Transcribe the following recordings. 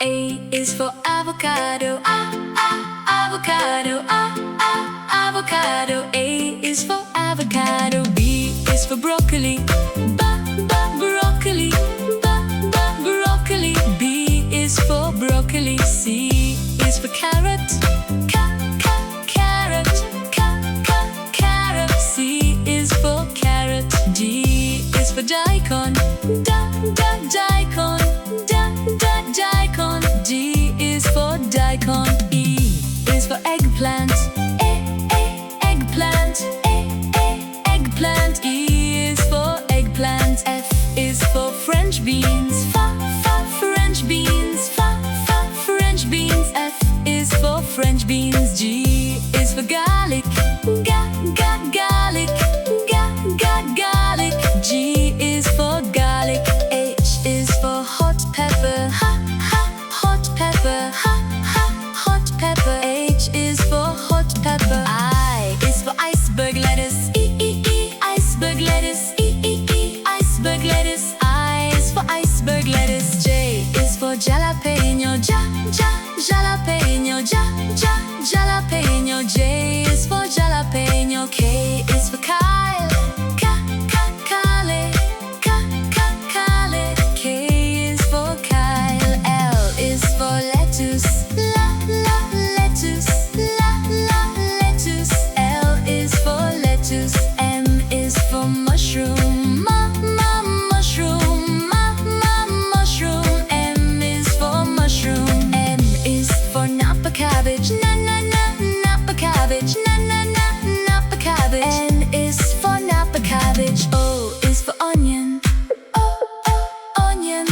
A is for avocado. Avocado. Avocado. A is for avocado. B is for broccoli. Broccoli. Broccoli. B is for broccoli. C is for carrot. Carrot. Carrot. C is for carrot. D is for daikon. Daikon. D is for daikon. E is for eggplant. Eggplant. Eggplant. E is for eggplant. F is for French beans. French beans. French beans. F is for French beans. G is for garlic. Garlic. Garlic. G is for garlic. H is for hot pepper. Hot pepper. H is for hot pepper. I is for iceberg lettuce. Iceberg lettuce. Iceberg lettuce. I is for iceberg lettuce. J is for jalapeno. Jalapeno. Jalapeno. J is for jalapeno. K is for kale. K is for kale. L is for lettuce. Lettuce. L is for lettuce. M is for mushroom. Mushroom. M is for mushroom. N is for napa cabbage. Napa cabbage. Napa cabbage. N is for napa cabbage. O is for onion. Onion.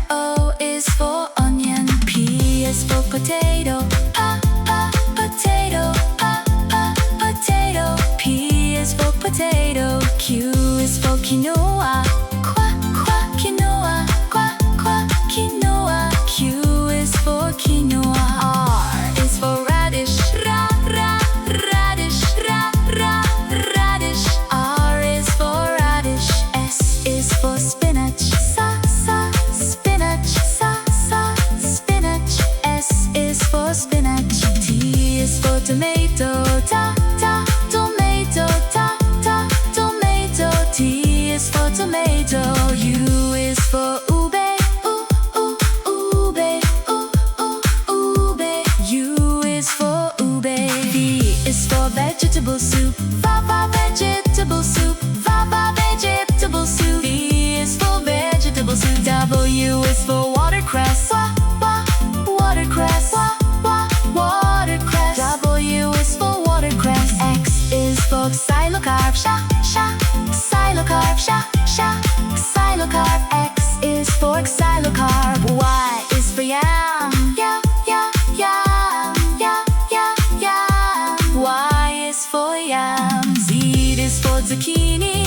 O is for onion. P is for potato. Potato. P is for potato. Q is for quinoa. Quinoa. Q is for quinoa. R is for radish. Radish. R is for radish. S is for spinach. Spinach. S is for spinach. T is for tomato. Tomato. T is for tomato. U is for ube. U is for ube. V is for vegetable soup. Vegetable soup. Vegetable soup. V is for vegetable soup. W is for watercress. Watercress. W is for watercress. X is for xylocarp. Xylocarp. X is for xylocarp. Y is for yam. Yam. Y is for yam. Z is for zucchini.